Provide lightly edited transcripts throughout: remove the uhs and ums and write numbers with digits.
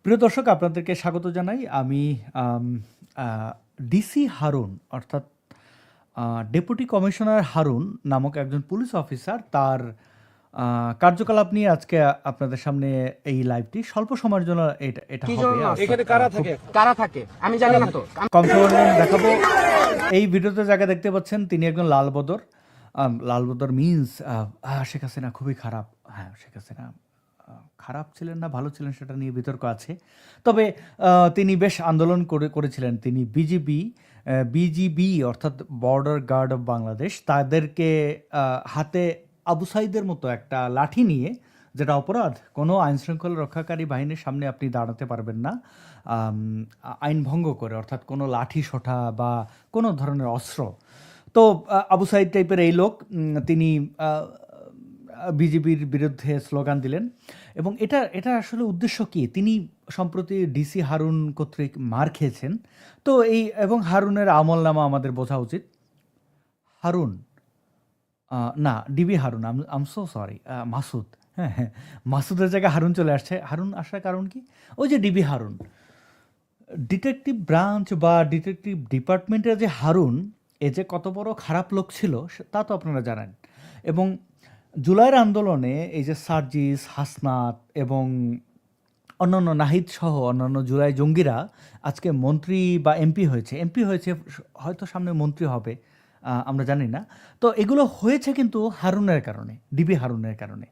প্রিয় দর্শক, আপনাদেরকে স্বাগত জানাই। আমি আম আ ডিসি হারুন অর্থাৎ ডেপুটি কমিশনার হারুন নামক একজন পুলিশ অফিসার, তার আ কার্যকলাপ নিয়ে আজকে আপনাদের সামনে এই লাইভটি স্বল্প সময়ের জন্য এটা কি হবে। জন্য এখানে খুব কারা থাকে আমি জানি না তো। কম সময়ের মধ্যে দেখাবো। এই ভিডিওতে যাকে দেখতে পাচ্ছেন তিনি একজন লালবদর। লালবদর মিনস শেখ হাসিনা খুবই খারাপ। হ্যাঁ, শেখ হাসিনা খারাপ ছিলেন না ভালো ছিলেন সেটা নিয়ে বিতর্ক আছে। তবে তিনি বেশ আন্দোলন করেছিলেন। তিনি বিজিবি অর্থাৎ বর্ডার গার্ড অফ বাংলাদেশ, তাদেরকে হাতে আবু সাইদের মতো একটা লাঠি নিয়ে, যেটা অপরাধ, কোনো আইনশৃঙ্খলা রক্ষাকারী বাহিনীর সামনে আপনি দাঁড়াতে পারবেন না আইন ভঙ্গ করে, অর্থাৎ কোনো লাঠি সোঁঠা বা কোনো ধরনের অস্ত্র। তো আবু সাইদ টাইপের এই লোক, তিনি বিজেপির বিরুদ্ধে স্লোগান দিলেন। এবং এটা আসলে উদ্দেশ্য কি? তিনি সম্প্রতি ডিসি হারুন কর্তৃক মার খেয়েছেন। তো এবং হারুনের আমলনামা আমাদের বোঝা উচিত। হারুন না, ডিবি হারুন, আম সো সরি, মাসুদ। হ্যাঁ হ্যাঁ, মাসুদের জায়গায় হারুন চলে আসছে। হারুন আসার কারণ কি? ওই যে ডিবি হারুন, ডিটেকটিভ ব্রাঞ্চ বা ডিটেকটিভ ডিপার্টমেন্টের যে হারুন, এ যে কত বড় খারাপ লোক ছিল তা তো আপনারা জানেন। এবং জুলাইয়ের আন্দোলনে এই যে সার্জিস, হাসনাত এবং অন্যান্য নাহিদ সহ অন্যান্য জুলাই জঙ্গিরা আজকে মন্ত্রী বা এমপি হয়েছে, হয়তো সামনে মন্ত্রী হবে, আমরা জানি না। তো এগুলো হয়েছে কিন্তু হারুনের কারণে, ডিবি হারুনের কারণে।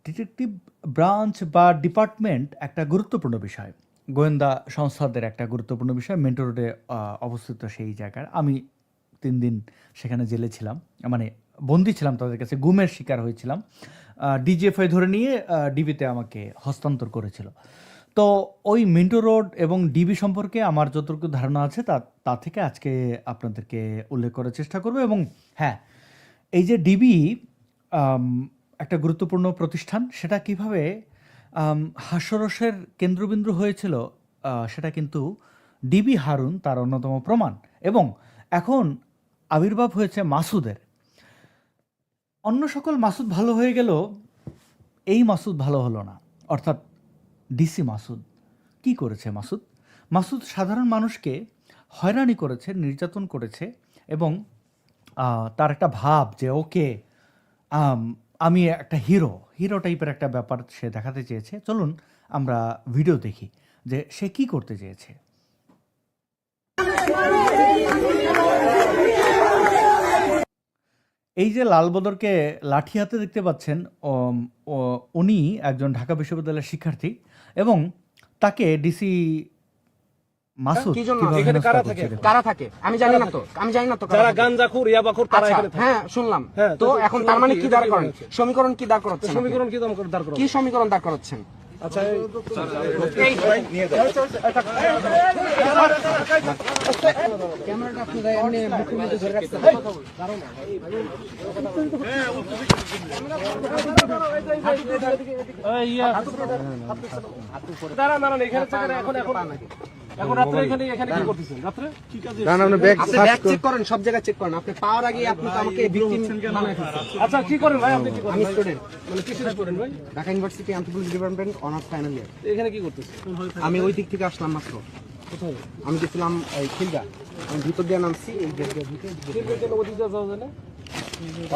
ডিটেকটিভ ব্রাঞ্চ বা ডিপার্টমেন্ট একটা গুরুত্বপূর্ণ বিষয়, গোয়েন্দা সংস্থাদের একটা গুরুত্বপূর্ণ বিষয়। মেন্টো রোডে অবস্থিত সেই জায়গার। আমি ৩ দিন সেখানে জেলে ছিলাম, মানে বন্দী ছিলাম, তাদের কাছে গুমের শিকার হয়েছিলাম। ডিজিএফআই ধরে নিয়ে ডিবিতে আমাকে হস্তান্তর করেছিল। তো ওই মিন্টো রোড এবং ডিবি সম্পর্কে আমার যতটুকু ধারণা আছে তা থেকে আজকে আপনাদেরকে উল্লেখ করার চেষ্টা করব। এবং হ্যাঁ, এই যে ডিবি একটা গুরুত্বপূর্ণ প্রতিষ্ঠান, সেটা কিভাবে হাস্যরসের কেন্দ্রবিন্দু হয়েছিল, সেটা কিন্তু ডিবি হারুন তার অন্যতম প্রমাণ। এবং এখন আবির্ভাব হয়েছে মাসুদের। অন্য সকল মাসুদ ভালো হয়ে গেল, এই মাসুদ ভালো হলো না, অর্থাৎ ডিসি মাসুদ। কি করেছে মাসুদ? মাসুদ সাধারণ মানুষকে হয়রানি করেছে, নির্যাতন করেছে। এবং তার একটা ভাব যে ওকে, আমি একটা হিরো টাইপের একটা ব্যাপার সে দেখাতে চেয়েছে। চলুন আমরা ভিডিও দেখি যে সে কি করতে চেয়েছে। এই যে লালবদরকে লাঠি হাতে দেখতে পাচ্ছেন, উনি একজন ঢাকা বিশ্ববিদ্যালয়ের শিক্ষার্থী এবং তাকে ডিসি মাসুদ কি জন্য কিভাবে এখানে হেনস্থা কারা করছে থাকে? দেখুন। কারা থাকে আমি জানি না তো। আমি জানি না তো যারা গাঞ্জাখোর, ইয়াবাখোর তারা আচ্ছা, এখানে থাকে। হ্যাঁ শুনলাম। হ্যাঁ, তো এখন তার মানে কি দাঁড় করেন? হচ্ছে। সমীকরণ কি দাঁড় করাচ্ছেন? সমীকরণ কি দাম করে দাঁড় করাবো? কি সমীকরণ দাঁড় করাচ্ছেন? আচ্ছা, ক্যামেরাটা আপনারা এমনি মুখের মধ্যে ধরে রাখতে দাঁড়ান দাঁড়ান, এখানে থাকেন। এখন রাত্রে এখানে কি করতেছেন? রাত্রে কি কাজে? আপনি ব্যাগ চেক করেন, সব জায়গায় চেক করেন। আপনি পাওয়ার আগে আপনি তো আমাকে ভিকটিম বানায় ফেলছেন। আচ্ছা, কি করেন ভাই? আপনি কি করেন? আমি স্টুডেন্ট, মানে কিসের করেন ভাই? Dhaka university anthropology department honours final year. এখানে কি করতেছেন? আমি ওই দিক থেকে আসলাম মাত্র। কোথায়? আমি গেছিলাম এই খিলগা, আমি ভিতর দিয়ে নামছি। এই গেট দিয়ে ঢুকে কেন ওদিকে যাওয়া যায় না?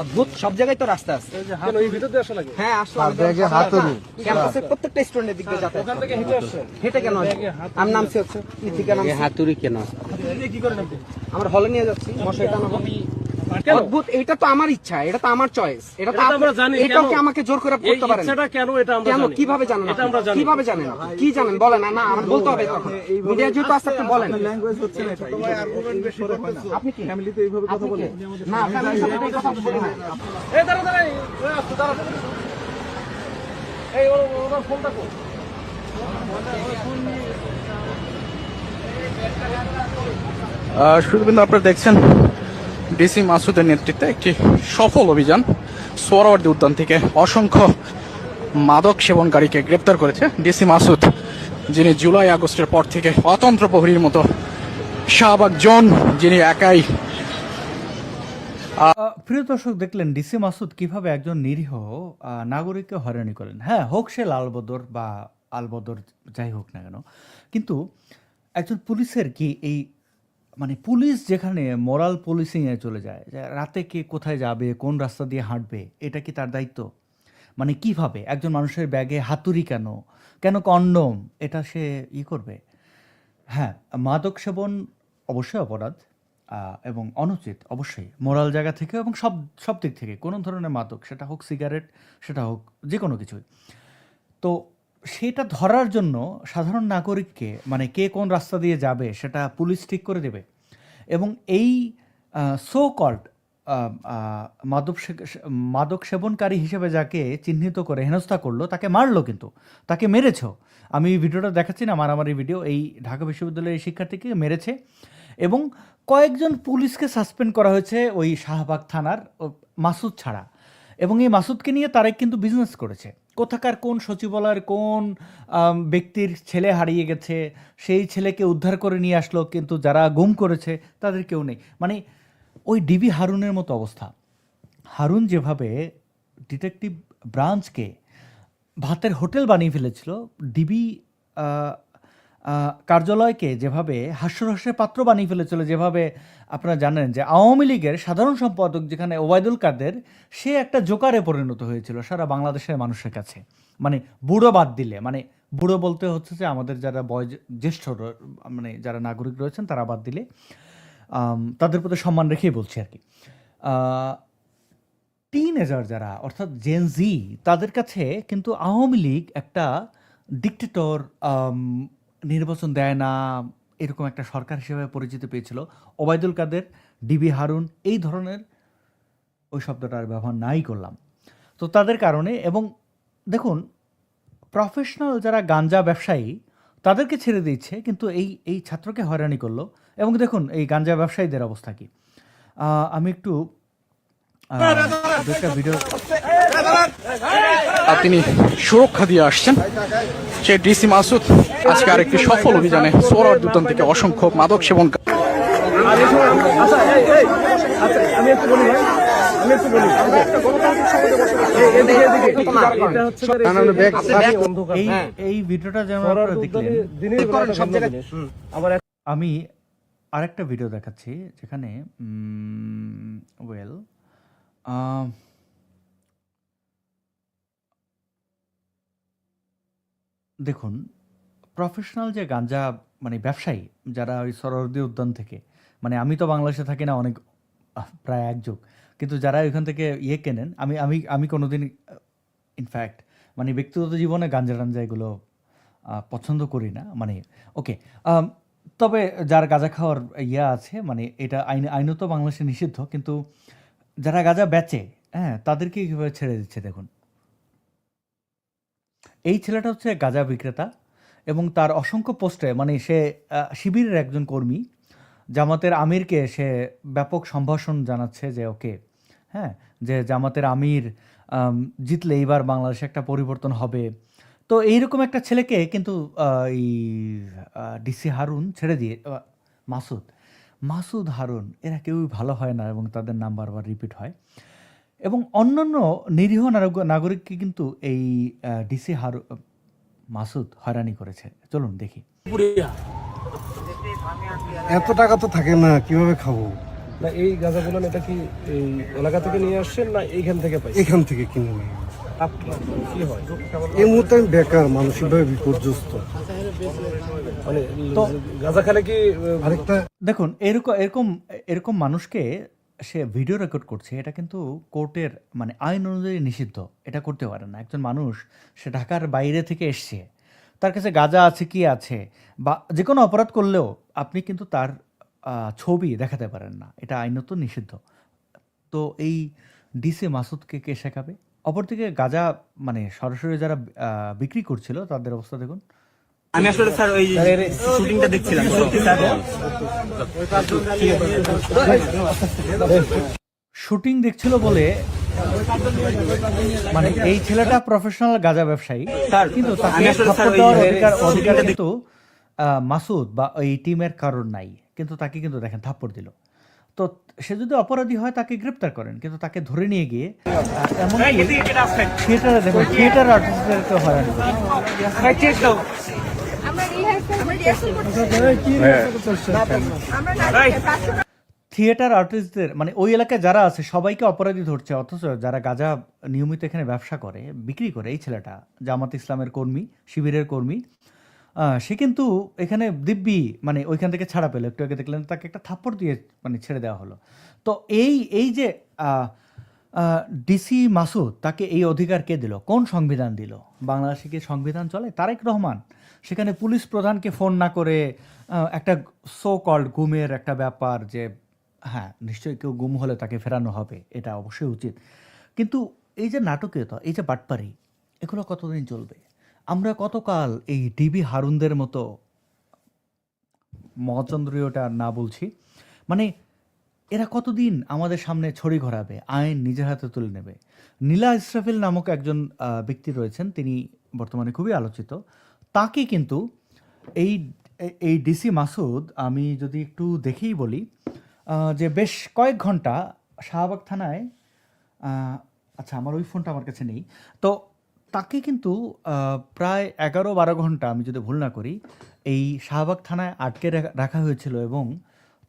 অদ্ভুত, সব জায়গায় তো রাস্তা আছে। কেন এই ভিতর দিয়ে আসা লাগে? হ্যাঁ আসলাম। ক্যাম্পাসের প্রত্যেকটা স্টুডেন্টের দিক দিয়ে যাতায়াত ওখান থেকে হেঁটে আসছেন? হেঁটে কেন আসবো? আমি নামছি হচ্ছে ইথিকা নামছি। হাতুড়ি কেন? এই কি করেন আপনি? আমার হলে নিয়ে যাচ্ছি, মশাই টানাবো। কেন? অদ্ভুত, এটা তো আমার ইচ্ছা, এটা তো আমার চয়েস। এটা তো এটা তো আমরা জানি, এটাও কেন? কি আমাকে জোর করে এই করতে পারেন? ইচ্ছাটা কেন, এটা আমরা কেন, জানি। কিভাবে জানেন? এটা আমরা জানি। কিভাবে জানেন? কি জানেন বলেন। না আমার বলতে হবে তখন। মিডিয়া যেহেতু আসছে আপনি বলেন। আপনি কি ফ্যামিলিতে এইভাবে কথা বলেন? না, ফ্যামিলির সাথে এই কথা বলি না। এই দাঁড়া দাঁড়া, ওই আসতো, দাঁড়া। এই ওনার ফোনটা কো? শুধুবিন্দু আপনারা দেখছেন ডিসি মাসুদের নেতৃত্বে একটি সফল অভিযান সোহরাওয়ার্দী উদ্যান থেকে অসংখ্য মাদক সেবনকারীকে গ্রেপ্তার করেছে ডিসি মাসুদ, যিনি জুলাই আগস্টের পর থেকে অতন্ত্র প্রহরীর মতো শাহবাগ জোন, যিনি একাই। প্রিয় দর্শক, দেখলেন ডিসি মাসুদ কিভাবে একজন নিরীহ নাগরিককে হয়রানি করেন। হ্যাঁ, হোক সে লালবদর বা আলবদর যাই হোক না কেন, কিন্তু একজন পুলিশের কি এই মানে পুলিশ যেখানে মোরাল পুলিশিংয়ে চলে যায়, যে রাতে কে কোথায় যাবে, কোন রাস্তা দিয়ে হাঁটবে, এটা কি তার দায়িত্ব? মানে কিভাবে একজন মানুষের ব্যাগে হাতুড়ি কেন, কেন কন্ডম, এটা সে করবে? হ্যাঁ, মাদক সেবন অবশ্যই অপরাধ এবং অনুচিত, অবশ্যই মোরাল জায়গা থেকে এবং সব সব দিক থেকে। কোনো ধরনের মাদক, সেটা হোক সিগারেট, সেটা হোক যে কোনো কিছুই। তো সেটা ধরার জন্য সাধারণ নাগরিককে, মানে কে কোন রাস্তা দিয়ে যাবে সেটা পুলিশ ঠিক করে দেবে। এবং এই সো কল্ড মাদক সেবনকারী হিসেবে যাকে চিহ্নিত করে হেনস্থা করলো, তাকে মারলো, কিন্তু তাকে মেরেছ। আমি ভিডিওটা দেখাচ্ছি না, মারামারি ভিডিও। এই ঢাকা বিশ্ববিদ্যালয়ের এই শিক্ষার্থীকে মেরেছে এবং কয়েকজন পুলিশকে সাসপেন্ড করা হয়েছে ওই শাহবাগ থানার মাসুদ ছাড়া। এবং এই মাসুদকে নিয়ে তারেক কিন্তু বিজনেস করেছে। কোথাকার কোন সচিবালয়ের কোন ব্যক্তির ছেলে হারিয়ে গেছে, সেই ছেলেকে উদ্ধার করে নিয়ে আসলো, কিন্তু যারা গুম করেছে তাদের কেউ নেই। মানে ওই ডিবি হারুনের মতো অবস্থা। হারুন যেভাবে ডিটেকটিভ ব্রাঞ্চকে ভাতের হোটেল বানিয়ে ফেলেছিল, ডিবি কার্যালয়কে যেভাবে হাস্যরসের পাত্র বানিয়ে ফেলেছিল, যেভাবে আপনারা জানেন যে আওয়ামী লীগের সাধারণ সম্পাদক যেখানে ওবায়দুল কাদের, সে একটা জোকারে পরিণত হয়েছিল সারা বাংলাদেশের মানুষের কাছে। মানে বুড়ো বাদ দিলে, মানে বুড়ো বলতে হচ্ছে যে আমাদের যারা জ্যেষ্ঠ মানে যারা নাগরিক রয়েছেন তারা বাদ দিলে, তাদের প্রতি সম্মান রেখেই বলছি আর কি। টিনেজার যারা, অর্থাৎ জেন জি, তাদের কাছে কিন্তু আওয়ামী লীগ একটা ডিক্টেটর, নির্বাচন দেয় না, এরকম একটা সরকার হিসেবে পরিচিতি পেয়েছিল। ওবায়দুল কাদের, ডিবি হারুন, এই ধরনের, ওই শব্দটা আর ব্যবহার নাই করলাম। তো তাদের কারণে, এবং দেখুন প্রফেশনাল যারা গাঞ্জা ব্যবসায়ী তাদেরকে ছেড়ে দিচ্ছে, কিন্তু এই ছাত্রকে হয়রানি করলো। এবং দেখুন এই গাঞ্জা ব্যবসায়ীদের অবস্থা কি। আমি একটু দুটা ভিডিও। তিনি সুরক্ষা দিয়ে আসছেন। সেই ডিসি মাসুদ আজকে আরেকটি সফল অভিযানে সোহরাওয়ার্দী উদ্যান থেকে অসংখ্য মাদক সেবন। আমি একটু বলি ভাই, আমি একটু বলি, এই ভিডিওটা যেমন আপনারা দেখলেন, আমি আরেকটা ভিডিও দেখাচ্ছি যেখানে দেখুন প্রফেশনাল যে গাঞ্জা মানে ব্যবসায়ী যারা ওই সোহরাওয়ার্দী উদ্যান থেকে, মানে আমি তো বাংলাদেশে থাকি না অনেক, প্রায় এক যুগ, কিন্তু যারা ওইখান থেকে কেনেন, আমি আমি আমি কোনোদিন ইনফ্যাক্ট মানে ব্যক্তিগত জীবনে গাঞ্জা টাঞ্জা এগুলো পছন্দ করি না, মানে ওকে। তবে যার গাঁজা খাওয়ার আছে, মানে এটা আইনত বাংলাদেশে নিষিদ্ধ, কিন্তু যারা গাঁজা বেচে, হ্যাঁ, তাদেরকে কীভাবে ছেড়ে দিচ্ছে দেখুন। এই ছেলেটা হচ্ছে গাঁজা বিক্রেতা এবং তার অসংখ্য পোস্টে, মানে সে শিবিরের একজন কর্মী, জামাতের আমিরকে সে ব্যাপক সম্ভাষণ জানাচ্ছে যে ওকে, হ্যাঁ, যে জামাতের আমির জিতলে এইবার বাংলাদেশে একটা পরিবর্তন হবে। তো এইরকম একটা ছেলেকে কিন্তু এই ডিসি হারুন ছেড়ে দিয়ে, মাসুদ হারুন, এরা কেউই ভালো হয় না এবং তাদের নাম বারবার রিপিট হয়। এবং অন্যান্য নিরীহ নাগরিককে কিন্তু এই ডিসি মাসুদ হয়রানি করেছে। চলুন দেখি। এত টাকা তো থাকে না, কিভাবে খাবো? না এই গাঁজাগুলো এটা কি এই এলাকা থেকে নিয়ে আসছেন না এইখান থেকে পাই? এখান থেকে কিনে নিই। কি হয় এই মুহূর্তে আমি বেকার, মানসিকভাবে বিপর্যস্ত। মানে গাঁজা খেলে কি আরেকটা দেখুন, এরকম এরকম মানুষকে সে ভিডিও রেকর্ড করছে, এটা কিন্তু কোর্টের মানে আইন অনুযায়ী নিষিদ্ধ, এটা করতে পারে না। একজন মানুষ, সে ঢাকার বাইরে থেকে এসছে, তার কাছে গাঁজা আছে কি আছে, বা যে কোনো অপরাধ করলেও আপনি কিন্তু তার ছবি দেখাতে পারেন না, এটা আইনত নিষিদ্ধ। তো এই ডিসি মাসুদকে কে শেখাবে? অপরদিকে গাঁজা মানে সরাসরি যারা বিক্রি করছিল তাদের অবস্থা দেখুন। আমি আসলে স্যার ওই শুটিংটা দেখছিলাম। শুটিং দেখছিল বলে, মানে এই ছেলেটা প্রফেশনাল গাঁজা ব্যবসায়ী, কিন্তু তাকে থাপ্পড় দেওয়ার অধিকার কিন্তু মাসুদ বা এই টিমের কারণ নাই, কিন্তু তাকে কিন্তু দেখেন থাপ্পড় দিল। তো সে যদি অপরাধী হয় তাকে গ্রেপ্তার করেন, কিন্তু তাকে ধরে নিয়ে গিয়ে এমন থিয়েটারে দেখুন, থিয়েটার আর্টিস্টদেরকে হয়রানি করে। থিয়েটার আর্টিস্টদের মানে ওই এলাকায় যারা আছে সবাইকে অপরাধী ধরছে, অথচ যারা গাঁজা নিয়মিত এখানে ব্যবসা করে, বিক্রি করে, এই ছেলেটা জামাত ইসলামের কর্মী, শিবিরের কর্মী, সে কিন্তু এখানে দিব্যি মানে ওইখান থেকে ছাড়া পেলো। একটু আগে দেখলেন তাকে একটা থাপ্পড় দিয়ে মানে ছেড়ে দেওয়া হলো। তো এই যে ডিসি মাসুদ, তাকে এই অধিকার কে দিল? কোন সংবিধান দিল? বাংলাদেশে কি সংবিধান চলে? তারেক রহমান সেখানে পুলিশ প্রধানকে ফোন না করে একটা সো কল্ড গুমের একটা ব্যাপার, যে হ্যাঁ নিশ্চয়ই কেউ গুম হলে তাকে ফেরানো হবে, এটা অবশ্যই উচিত। কিন্তু এই যে নাটকীয়তা, এই যে বাটপারি, এগুলো কতদিন চলবে? আমরা কতকাল এই ডিবি হারুনদের মতো মহাচন্দ্রীয়টা না বলছি, মানে এরা কতদিন আমাদের সামনে ছড়ি ঘোরাবে, আইন নিজের হাতে তুলে নেবে? নীলা ইসরাফিল নামক একজন ব্যক্তি রয়েছেন, তিনি বর্তমানে খুবই আলোচিত। তাকে কিন্তু এই এই ডিসি মাসুদ, আমি যদি একটু দেখেই বলি, যে বেশ কয়েক ঘন্টা শাহবাগ থানায়, আচ্ছা আমার ওই ফোনটা আমার কাছে নেই, তো তাকে কিন্তু প্রায় 11-12 ঘন্টা, আমি যদি ভুল না করি, এই শাহবাগ থানায় আটকে রাখা হয়েছিল এবং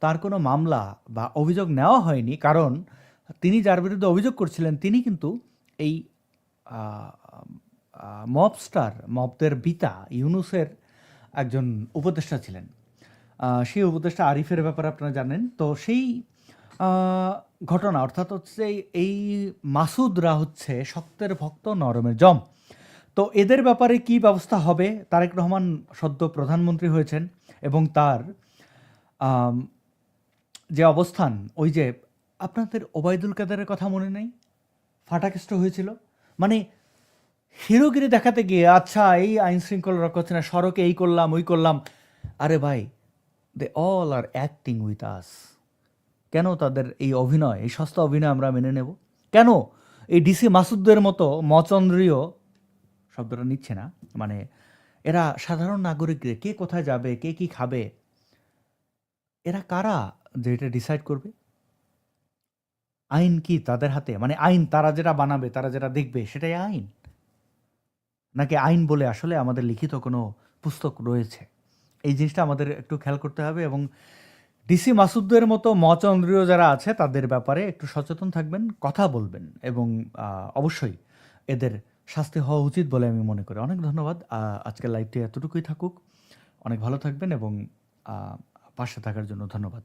তার কোনো মামলা বা অভিযোগ নেওয়া হয়নি। কারণ তিনি যার বিরুদ্ধে অভিযোগ করছিলেন তিনি কিন্তু এই মবদের পিতা ইউনূসের একজন উপদেষ্টা ছিলেন। সেই উপদেষ্টা আরিফের ব্যাপারে আপনারা জানেন। তো সেই ঘটনা, অর্থাৎ হচ্ছে এই মাসুদরা হচ্ছে শক্তের ভক্ত, নরমের জম। তো এদের ব্যাপারে কি ব্যবস্থা হবে? তারেক রহমান সদ্য প্রধানমন্ত্রী হয়েছেন এবং তার যে অবস্থান, ওই যে আপনাদের ওবায়দুল কাদেরের কথা মনে নেই, ফাটাকেষ্ট হয়েছিল, মানে হিরোগিরি দেখাতে গিয়ে আচ্ছা এই আইন শৃঙ্খলা রক্ষা হচ্ছে না, সড়কে এই করলাম ওই করলাম। আরে ভাই, they all are acting with us. কেন তাদের এই অভিনয়, এই সস্তা অভিনয় আমরা মেনে নেব? কেন এই ডিসি মাসুদদের মতো মচন্দ্রীয়, শব্দটা নিচ্ছে না, মানে এরা সাধারণ নাগরিকদের, কে কোথায় যাবে, কে কি খাবে, এরা কারা যে এটা ডিসাইড করবে? আইন কি তাদের হাতে? মানে আইন তারা যেটা বানাবে, তারা যেটা দেখবে সেটাই আইন, নাকি আইন বলে আসলে আমাদের লিখিত কোনো পুস্তক রয়েছে? এই জিনিসটা আমাদের একটু খেয়াল করতে হবে। এবং ডিসি মাসুদদের মতো মচন্দ্রীয় যারা আছে তাদের ব্যাপারে একটু সচেতন থাকবেন, কথা বলবেন, এবং অবশ্যই এদের শাস্তি হওয়া উচিত বলে আমি মনে করি। অনেক ধন্যবাদ। আজকের লাইভটি এতটুকুই থাকুক। অনেক ভালো থাকবেন এবং পাশে থাকার জন্য ধন্যবাদ।